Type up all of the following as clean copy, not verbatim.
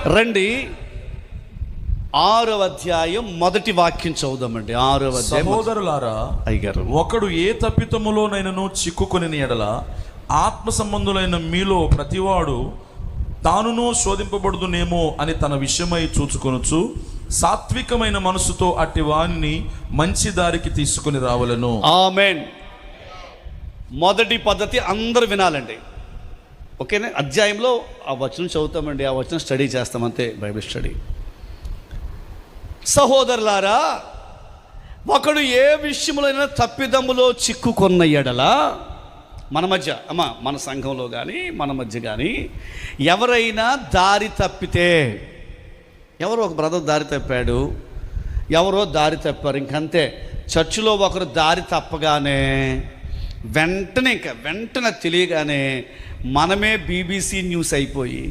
రండి 6వ అధ్యాయం మొదటి వాక్యం చదువుదామండి. 6వ అధ్యాయం. సహోదరులారా, అయ్యారు ఒకడు ఏ తప్పితములోనైనను చిక్కుకొని ఎడల ఆత్మ సంబంధులైన మీలో ప్రతివాడు తానును శోధింపబడుదునేమో అని తన విషయమై చూచుకొనుచు సాత్వికమైన మనసుతో అట్టి వాణిని మంచి దారికి తీసుకుని రావలను. ఆమేన్. మొదటి పద్ధతి అందరూ వినాలండి, ఓకేనా? అధ్యాయంలో ఆ వచనం చదువుతామండి, ఆ వచనం స్టడీ చేస్తామంతే, బైబిల్ స్టడీ. సహోదరులారా, ఒకడు ఏ విషయంలో తప్పిదములో చిక్కుకున్న ఎడల, మన మధ్య మన సంఘంలో కానీ మన మధ్య కానీ ఎవరైనా దారి తప్పితే, ఎవరో ఒక బ్రదర్ దారి తప్పాడు, ఎవరో దారి తప్పారు, ఇంకంతే. చర్చిలో ఒకరు దారి తప్పగానే వెంటనే తెలియగానే మనమే BBC న్యూస్ అయిపోయి,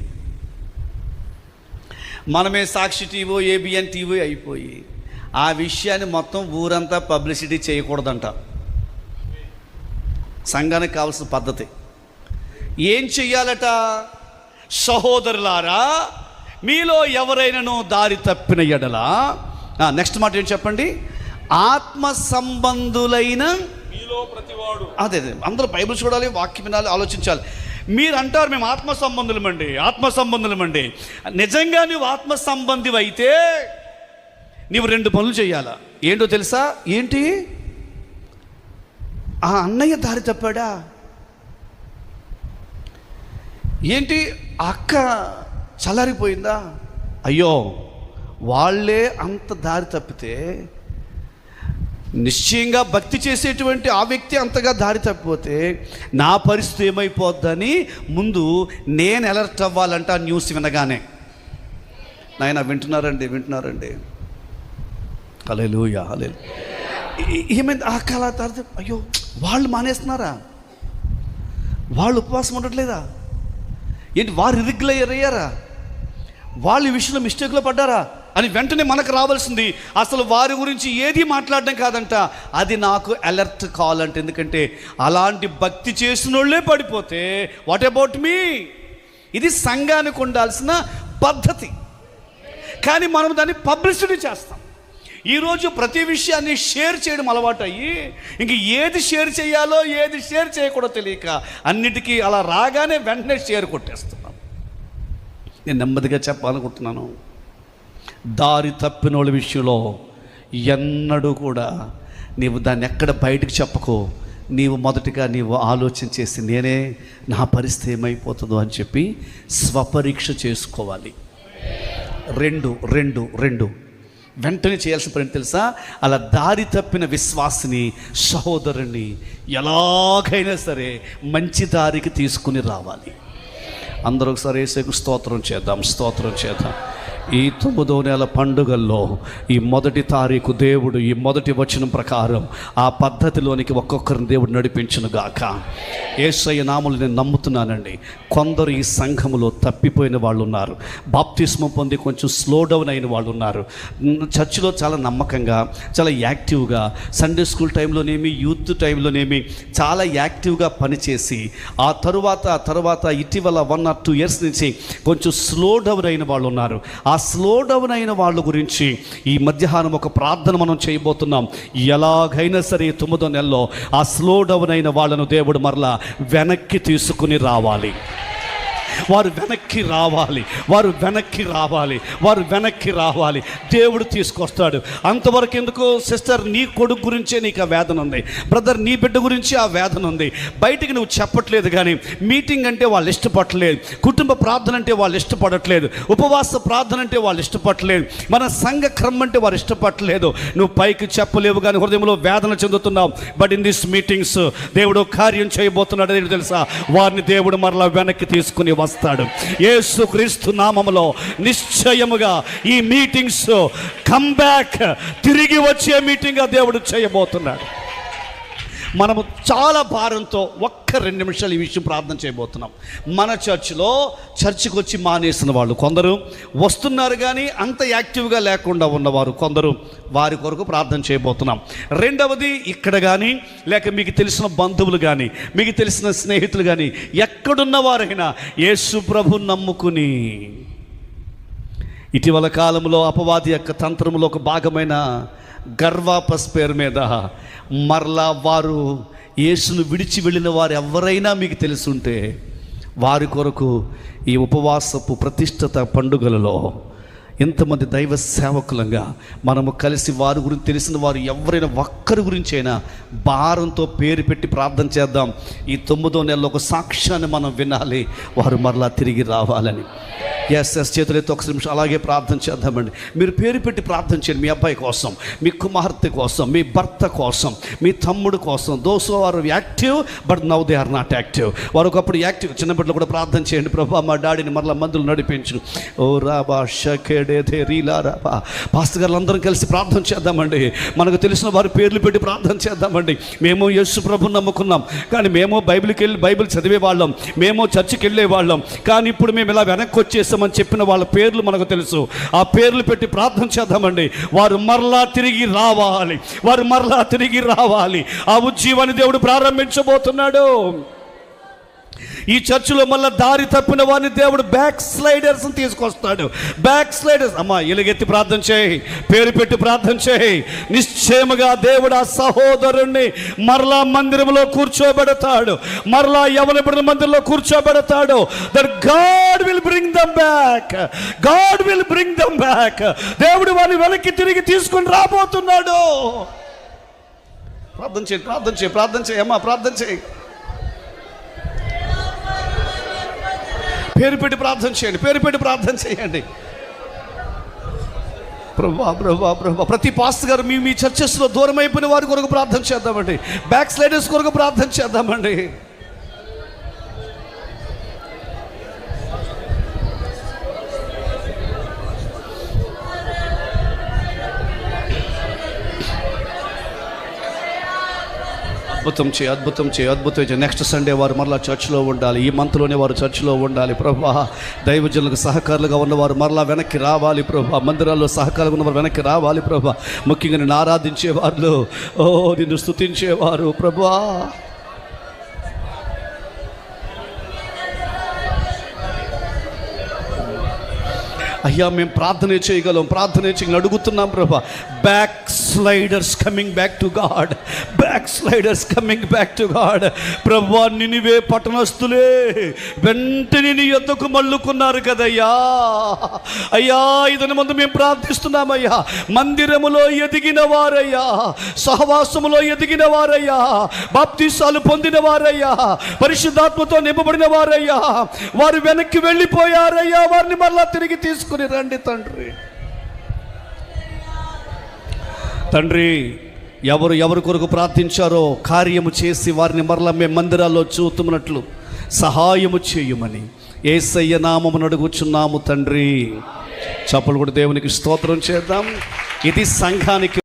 మనమే సాక్షి టీవీ, ABN టీవీ అయిపోయి ఆ విషయాన్ని మొత్తం ఊరంతా పబ్లిసిటీ చేయకూడదంట. సంఘానికి కావాల్సిన పద్ధతి ఏం చెయ్యాలట? సహోదరులారా, మీలో ఎవరైనాను దారి తప్పిన ఎడల, నెక్స్ట్ మాట ఏం చెప్పండి? ఆత్మ సంబంధులైన మీలో ప్రతివాడు. అదే అందరూ బైబిల్ చూడాలి, వాక్యం వినాలి, ఆలోచించాలి. మీరు అంటారు మేము ఆత్మ సంబంధులమండి. నిజంగా నువ్వు ఆత్మ సంబంధి అయితే నీవు 2 పనులు చేయాలా. ఏంటో తెలుసా? ఏంటి? ఆ అన్నయ్య దారి తప్పాడా? ఏంటి అక్క చల్లారిపోయిందా? అయ్యో, వాళ్ళే అంత దారి తప్పితే నిశ్చయంగా భక్తి చేసేటువంటి ఆ వ్యక్తి అంతగా దారి తప్పిపోతే నా పరిస్థితి ఏమైపోద్దని ముందు నేను అలర్ట్ అవ్వాలంట. ఆ న్యూస్ వినగానే నాయన వింటున్నారండి. హల్లెలూయా. ఏమైంది? ఆ కళ దారి, అయ్యో వాళ్ళు మానేస్తున్నారా? వాళ్ళు ఉపవాసం ఉండట్లేదా? ఏంటి వారు ఇరిగ్యులర్ అయ్యారా? వాళ్ళు ఈ విషయంలో మిస్టేక్లో పడ్డారా అని వెంటనే మనకు రావాల్సింది అసలు వారి గురించి ఏది మాట్లాడడం కాదంట, అది నాకు అలర్ట్ కాల్ అంటే. ఎందుకంటే అలాంటి భక్తి చేసిన వాళ్ళే పడిపోతే వాట్ అబౌట్ మీ? ఇది సంఘానికి ఉండాల్సిన పద్ధతి. కానీ మనం దాన్ని పబ్లిసిటీ చేస్తాం. ఈరోజు ప్రతి విషయాన్ని షేర్ చేయడం అలవాటు అయ్యి ఇంక ఏది షేర్ చేయాలో ఏది షేర్ చేయకూడదో తెలియక అన్నిటికీ అలా రాగానే వెంటనే షేర్ కొట్టేస్తున్నాం. నేను నెమ్మదిగా చెప్పాలనుకుంటున్నాను, దారి తప్పిన వాళ్ళ విషయంలో ఎన్నడూ కూడా నీవు దాన్ని ఎక్కడ బయటకు చెప్పకో. నీవు మొదటిగా ఆలోచన చేసి నేనే నా పరిస్థితి ఏమైపోతుందో అని చెప్పి స్వపరీక్ష చేసుకోవాలి. రెండు వెంటనే చేయాల్సిన పని తెలుసా? అలా దారి తప్పిన విశ్వాసిని, సహోదరుని ఎలాగైనా సరే మంచి దారికి తీసుకుని రావాలి. అందరూ ఒకసారి యేసుకు స్తోత్రం చేద్దాం. ఈ 9వ నెల పండుగల్లో ఈ 1వ తారీఖు దేవుడు ఈ మొదటి వచనం ప్రకారం ఆ పద్ధతిలోనికి ఒక్కొక్కరిని దేవుడు నడిపించును గాక. యేసయ్య నామములో నేను నమ్ముతున్నానండి. కొందరు ఈ సంఘములో తప్పిపోయిన వాళ్ళు ఉన్నారు, బాప్తిస్మం పొంది కొంచెం స్లో డౌన్ అయిన వాళ్ళు ఉన్నారు. చర్చిలో చాలా నమ్మకంగా, చాలా యాక్టివ్గా, సండే స్కూల్ టైంలోనేమి, యూత్ టైంలోనేమి చాలా యాక్టివ్గా పనిచేసి ఆ తరువాత ఇటీవల 1 or 2 years నుంచి కొంచెం స్లో డౌన్ అయిన వాళ్ళు ఉన్నారు. ఆ స్లో డౌన్ అయిన వాళ్ళ గురించి ఈ మధ్యాహ్నం ఒక ప్రార్థన మనం చేయబోతున్నాం. ఎలాగైనా సరే 9వ నెలలో ఆ స్లో డౌన్ అయిన వాళ్ళను దేవుడు మరలా వెనక్కి తీసుకుని రావాలి. వారు వెనక్కి రావాలి. దేవుడు తీసుకొస్తాడు. అంతవరకు ఎందుకు సిస్టర్? నీ కొడుకు గురించే నీకు ఆ వేదన ఉంది, బ్రదర్ నీ బిడ్డ గురించి ఆ వేదన ఉంది. బయటికి నువ్వు చెప్పట్లేదు, కానీ మీటింగ్ అంటే వాళ్ళు ఇష్టపడట్లేదు, కుటుంబ ప్రార్థన అంటే వాళ్ళు ఇష్టపడట్లేదు, ఉపవాస ప్రార్థన అంటే వాళ్ళు ఇష్టపడట్లేదు, మన సంఘ క్రమం అంటే వారు ఇష్టపడట్లేదు. నువ్వు పైకి చెప్పలేవు కానీ హృదయంలో వేదన చెందుతున్నావు. బట్ ఇన్ దిస్ మీటింగ్స్ దేవుడు కార్యం చేయబోతున్నాడు. ఏంటి తెలుసా? వారిని దేవుడు మరలా వెనక్కి తీసుకుని వస్తాడు. యేసుక్రీస్తు నామములో నిశ్చయముగా ఈ మీటింగ్స్ కమ్ బ్యాక్, తిరిగి వచ్చే మీటింగ్గా దేవుడు చేయబోతున్నాడు. మనము చాలా భారంతో ఒక్క 2 నిమిషాలు ఈ విషయం ప్రార్థన చేయబోతున్నాం. మన చర్చికి వచ్చి మానేసిన వాళ్ళు కొందరు వస్తున్నారు, కానీ అంత యాక్టివ్గా లేకుండా ఉన్నవారు కొందరు, వారి కొరకు ప్రార్థన చేయబోతున్నాం. రెండవది, ఇక్కడ కానీ లేక మీకు తెలిసిన బంధువులు కానీ మీకు తెలిసిన స్నేహితులు కానీ ఎక్కడున్న వారైనా యేసు ప్రభు నమ్ముకుని ఇటీవల కాలంలో అపవాది యొక్క తంత్రంలో ఒక భాగమైన గర్వాపస్ పేరు మీద మరలా వారు యేసును విడిచి వెళ్ళిన వారు ఎవరైనా మీకు తెలుసుంటే వారి కొరకు ఈ ఉపవాసపు ప్రతిష్ఠిత పండుగలలో ఎంతమంది దైవ సేవకులంగా మనము కలిసి వారి గురించి తెలిసిన వారు ఎవరైనా ఒక్కరి గురించి అయినా భారంతో పేరు పెట్టి ప్రార్థన చేద్దాం. ఈ 9వ నెలలో ఒక సాక్ష్యాన్ని మనం వినాలి, వారు మరలా తిరిగి రావాలని. ఎస్ చేతులైతే ఒక నిమిషం అలాగే ప్రార్థన చేద్దామండి. మీరు పేరు పెట్టి ప్రార్థన చేయండి. మీ అబ్బాయి కోసం, మీ కుమార్తె కోసం, మీ భర్త కోసం, మీ తమ్ముడు కోసం. Those are active but now they are not active. వారు ఒకప్పుడు యాక్టివ్. చిన్న బిడ్డలు కూడా ప్రార్థన చేయండి. ప్రభా మా డాడీని మరలా మందులు నడిపించు. ఓ రాబా షకేడే రీలా రాబా. పాస్టర్ గారు అందరం కలిసి ప్రార్థన చేద్దామండి. మనకు తెలిసిన వారి పేర్లు పెట్టి ప్రార్థన చేద్దామండి. మేము యేసు ప్రభుని నమ్ముకున్నాం, కానీ మేము బైబిల్ చదివే వాళ్ళం, మేము చర్చికి వెళ్ళే వాళ్ళం, కానీ ఇప్పుడు మేము ఇలా వెనక్కి వచ్చేసామని చెప్పిన వాళ్ళ పేర్లు మనకు తెలుసు. ఆ పేర్లు పెట్టి ప్రార్థన చేద్దామండి. వారు మరలా తిరిగి రావాలి, వారు మరలా తిరిగి రావాలి. ఆ ఉజ్జీవాన్ని దేవుడు ప్రారంభించబోతున్నాడు. ఈ చర్చిలో మళ్ళీ దారి తప్పిన వారిని దేవుడు బ్యాక్ స్లైడర్స్ తీసుకొస్తాడు. Back sliders. అమ్మా ఎలుగెత్తి ప్రార్థన చేయి, పేరు పెట్టి ప్రార్థన చేయి. నిశ్చయముగా దేవుడు ఆ సహోదరుణ్ణి మరలా మందిరంలో కూర్చోబెడతాడు, మరలా యవనపడిన మందిరంలో కూర్చోబెడతాడు. That God will bring them back, God will bring them back. దేవుడు వారిని వెనక్కి తిరిగి తీసుకుని రాబోతున్నాడు. ప్రార్థన చేయి, ప్రార్థన చేయి, ప్రార్థన చేయి. అమ్మా ప్రార్థన చేయి, పేరు పెట్టి ప్రార్థన చేయండి, పేరు పెట్టి ప్రార్థన చేయండి. ప్రభా ప్రతి పాస్టర్ గారు మీ చర్చెస్లో దూరం అయిపోయిన వారి కొరకు ప్రార్థన చేద్దామండి. బ్యాక్ స్లైడర్స్ కొరకు ప్రార్థన చేద్దామండి. అద్భుతం చేయి. నెక్స్ట్ సండే వారు మరలా చర్చిలో ఉండాలి. ఈ మంత్లోనే వారు చర్చిలో ఉండాలి. ప్రభా దైవజనులకు సహకారులుగా ఉన్నవారు మరలా వెనక్కి రావాలి. ప్రభా మందిరాల్లో సహకారులుగా ఉన్నవారు వెనక్కి రావాలి. ప్రభా ముఖ్యంగా నిన్ను ఆరాధించేవారు, నిన్ను స్తుతించేవారు. ప్రభా అయ్యా మేము ప్రార్థన చేయగలం, అడుగుతున్నాం ప్రభా. Back sliders coming back to God, back sliders coming back to God. ప్రభా నినివే పట్టణస్తులే వెంటనే నీ యొద్దకు మళ్ళుకున్నారు కదయ్యా. అయ్యా ఇదని ముందు మేము ప్రార్థిస్తున్నామయ్యా. మందిరములో ఎదిగిన వారయ్యా, సహవాసములో ఎదిగిన వారయ్యా, బాప్తీసాలు పొందిన వారయ్యా, పరిశుద్ధాత్మతో నింపబడిన వారయ్యా, వారు వెనక్కి వెళ్ళిపోయారయ్యా. వారిని మరలా తిరిగి తీసుకుని రండి తండ్రి. ఎవరు కొరకు ప్రార్థించారో కార్యము చేసి వారిని మరలా మేము మందిరాల్లో చూతున్నట్లు సహాయము చేయమని యేసయ్య నామమున అడుగుచున్నాము తండ్రి. చప్పలు కూడా దేవునికి స్తోత్రం చేద్దాం. ఇది సంఘానికి